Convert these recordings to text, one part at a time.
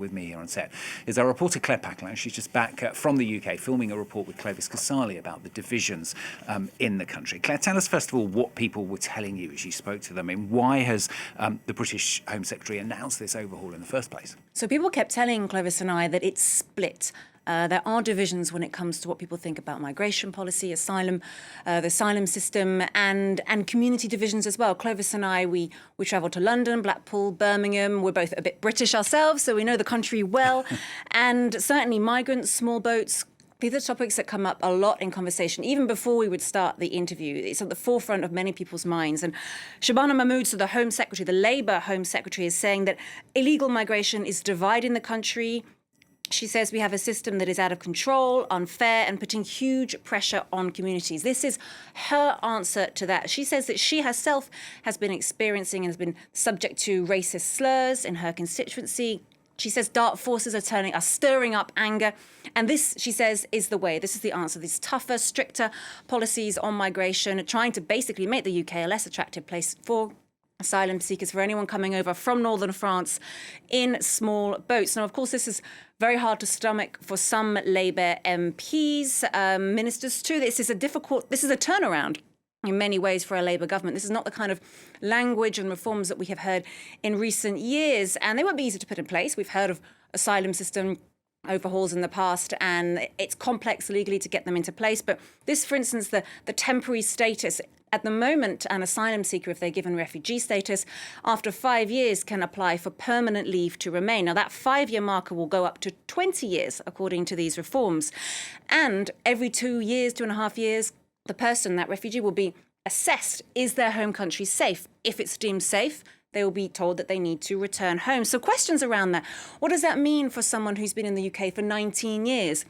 With me here on set is our reporter Claire Paccalin. She's just back from the UK filming a report with Clovis Casali about the divisions in the country. Claire, tell us first of all what people were telling you as you spoke to them. I mean, why has the British Home Secretary announced this overhaul in the first place? So people kept telling Clovis and I that it's split. There are divisions when it comes to what people think about migration policy, asylum, the asylum system, and community divisions as well. Clovis and I, we travelled to London, Blackpool, Birmingham. We're both a bit British ourselves, so we know the country well. And certainly migrants, small boats, these are topics that come up a lot in conversation. Even before we would start the interview, it's at the forefront of many people's minds. And Shabana Mahmood, so the Home Secretary, the Labour Home Secretary, is saying that illegal migration is dividing the country. She says we have a system that is out of control, unfair, and putting huge pressure on communities. This is her answer to that. She says that she herself has been experiencing and has been subject to racist slurs in her constituency. She says dark forces are stirring up anger. And this, she says, is the way. This is the answer. These tougher, stricter policies on migration, trying to basically make the UK a less attractive place for asylum seekers, for anyone coming over from northern France in small boats. Now, of course, this is very hard to stomach for some Labour MPs, ministers too. This is a turnaround in many ways for a Labour government. This is not the kind of language and reforms that we have heard in recent years, and they won't be easy to put in place. We've heard of asylum system overhauls in the past, and it's complex legally to get them into place. But this, for instance, the temporary status, at the moment, an asylum seeker, if they're given refugee status, after 5 years can apply for permanent leave to remain. Now, that 5-year marker will go up to 20 years, according to these reforms. And every 2 years, 2.5 years, the person, that refugee, will be assessed. Is their home country safe? If it's deemed safe, they will be told that they need to return home. So questions around that. What does that mean for someone who's been in the UK for 19 years?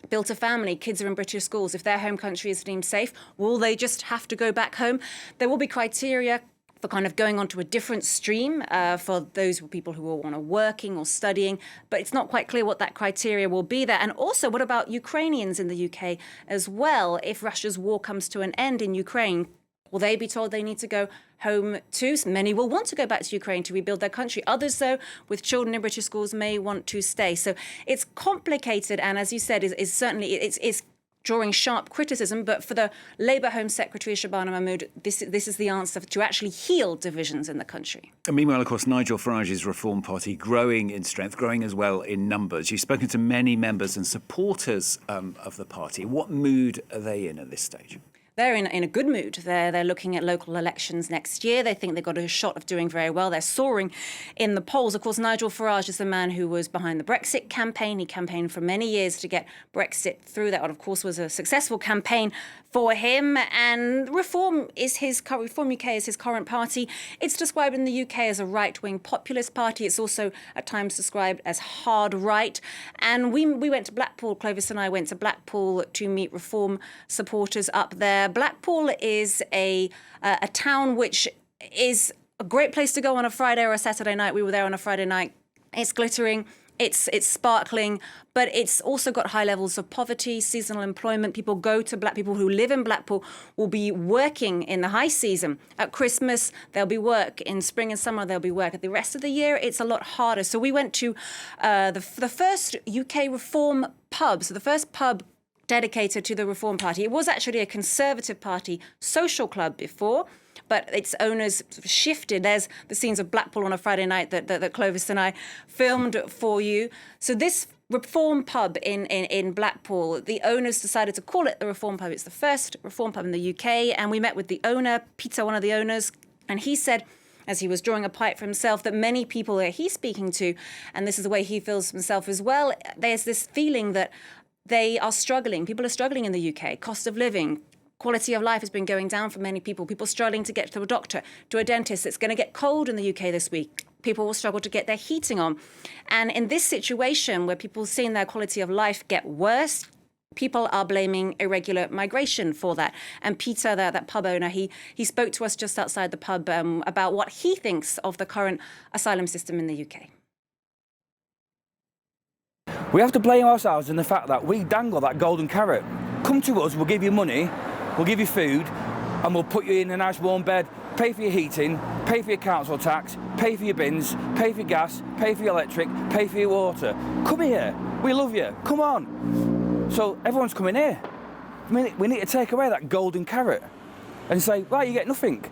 Built a family, kids are in British schools. If their home country is deemed safe, will they just have to go back home? There will be criteria for kind of going onto a different stream for those people who are working or studying, but it's not quite clear what that criteria will be there. And also, what about Ukrainians in the UK as well? If Russia's war comes to an end in Ukraine, will they be told they need to go home too? Many will want to go back to Ukraine to rebuild their country. Others, though, with children in British schools, may want to stay. So it's complicated, and as you said, is certainly it's drawing sharp criticism. But for the Labour Home Secretary, Shabana Mahmood, this is the answer to actually heal divisions in the country. And meanwhile, of course, Nigel Farage's Reform Party growing in strength, growing as well in numbers. You've spoken to many members and supporters of the party. What mood are they in at this stage? They're in a good mood. They're looking at local elections next year. They think they've got a shot of doing very well. They're soaring in the polls. Of course, Nigel Farage is the man who was behind the Brexit campaign. He campaigned for many years to get Brexit through. That, of course, was a successful campaign for him. And Reform UK is his current party. It's described in the UK as a right-wing populist party. It's also at times described as hard right. And we went to Blackpool. Clovis and I went to Blackpool to meet Reform supporters up there. Blackpool is a town which is a great place to go on a Friday or a Saturday night. We were there on a Friday night. It's glittering, it's sparkling, but it's also got high levels of poverty, seasonal employment. People who live in Blackpool will be working in the high season. At Christmas, there'll be work. In spring and summer, there'll be work. At the rest of the year, it's a lot harder. So we went to the first UK Reform pub, so the first pub dedicated to the Reform Party. It was actually a Conservative Party social club before, but its owners shifted. There's the scenes of Blackpool on a Friday night that Clovis and I filmed for you. So this Reform pub in Blackpool, the owners decided to call it the Reform pub. It's the first Reform pub in the UK, and we met with the owner, Peter, one of the owners, and he said, as he was drawing a pipe for himself, that many people that he's speaking to, and this is the way he feels himself as well, there's this feeling that they are struggling. People are struggling in the UK. Cost of living, quality of life has been going down for many people. People struggling to get to a doctor, to a dentist. It's going to get cold in the UK this week. People will struggle to get their heating on. And in this situation where people are seeing their quality of life get worse, people are blaming irregular migration for that. And Peter, that pub owner, he spoke to us just outside the pub about what he thinks of the current asylum system in the UK. We have to blame ourselves in the fact that we dangle that golden carrot. Come to us, we'll give you money, we'll give you food, and we'll put you in a nice warm bed, pay for your heating, pay for your council tax, pay pay for your bins, pay for your gas, pay for your electric, pay for your water. Come here, we love you, come on. So everyone's coming here. I mean, we need to take away that golden carrot and say, right, you get nothing.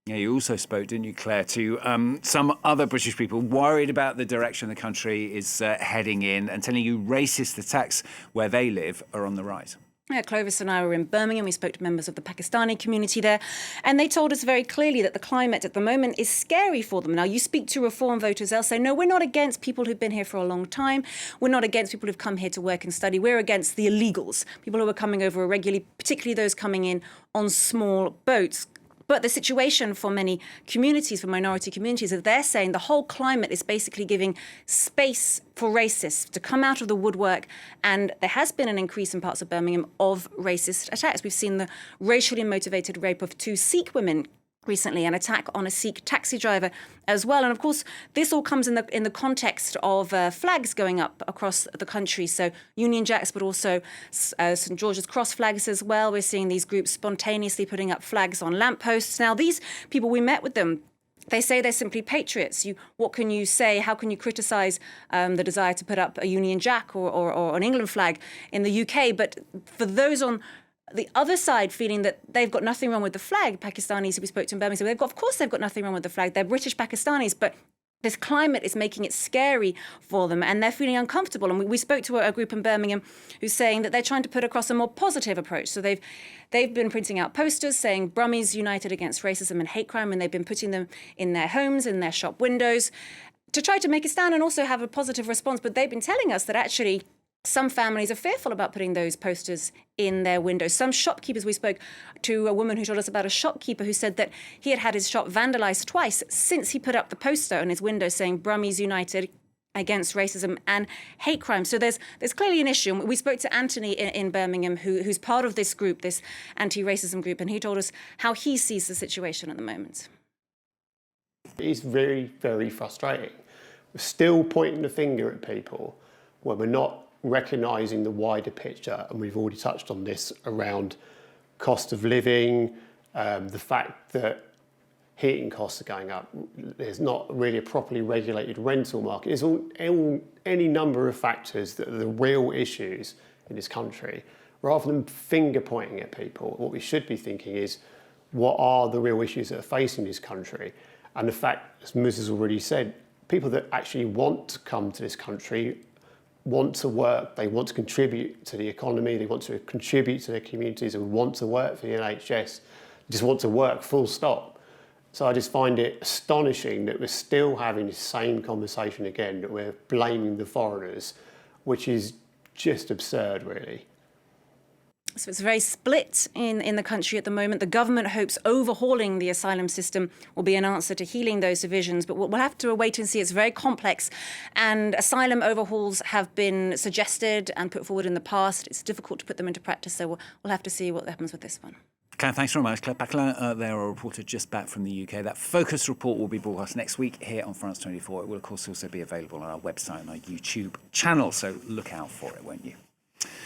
Yeah, you also spoke, didn't you, Claire, to some other British people worried about the direction the country is heading in and telling you racist attacks where they live are on the rise. Yeah, Clovis and I were in Birmingham. We spoke to members of the Pakistani community there, and they told us very clearly that the climate at the moment is scary for them. Now, you speak to reform voters, they'll say, no, we're not against people who've been here for a long time. We're not against people who've come here to work and study. We're against the illegals, people who are coming over irregularly, particularly those coming in on small boats. But the situation for many communities, for minority communities, is they're saying the whole climate is basically giving space for racists to come out of the woodwork. And there has been an increase in parts of Birmingham of racist attacks. We've seen the racially motivated rape of 2 Sikh women recently, an attack on a Sikh taxi driver as well. And of course, this all comes in the context of flags going up across the country. So Union Jacks, but also St George's Cross flags as well. We're seeing these groups spontaneously putting up flags on lampposts. Now, these people, we met with them. They say they're simply patriots. What can you say? How can you criticise the desire to put up a Union Jack or an England flag in the UK? But for those on the other side feeling that they've got nothing wrong with the flag, Pakistanis who we spoke to in Birmingham, of course they've got nothing wrong with the flag. They're British Pakistanis, but this climate is making it scary for them and they're feeling uncomfortable. And we spoke to a group in Birmingham who's saying that they're trying to put across a more positive approach. So they've been printing out posters saying Brummies united against racism and hate crime, and they've been putting them in their homes, in their shop windows to try to make a stand and also have a positive response. But they've been telling us that actually some families are fearful about putting those posters in their windows. Some shopkeepers, we spoke to a woman who told us about a shopkeeper who said that he had his shop vandalised twice since he put up the poster on his window saying Brummies united against racism and hate crime. So there's clearly an issue. We spoke to Anthony in Birmingham, who's part of this group, this anti-racism group, and he told us how he sees the situation at the moment. It's very, very frustrating. We're still pointing the finger at people when we're not recognising the wider picture, and we've already touched on this around cost of living, the fact that heating costs are going up, there's not really a properly regulated rental market. There's any number of factors that are the real issues in this country. Rather than finger pointing at people, what we should be thinking is, what are the real issues that are facing this country? And the fact, as Ms has already said, people that actually want to come to this country want to work, they want to contribute to the economy, they want to contribute to their communities, they want to work for the NHS, just want to work, full stop. So I just find it astonishing that we're still having the same conversation again, that we're blaming the foreigners, which is just absurd, really. So it's very split in the country at the moment. The government hopes overhauling the asylum system will be an answer to healing those divisions, but we'll have to wait and see. It's very complex, and asylum overhauls have been suggested and put forward in the past. It's difficult to put them into practice, so we'll have to see what happens with this one. Claire, thanks very much. Claire Paccalin, they're a reporter just back from the UK. That focus report will be broadcast next week here on France 24. It will, of course, also be available on our website and our YouTube channel, so look out for it, won't you?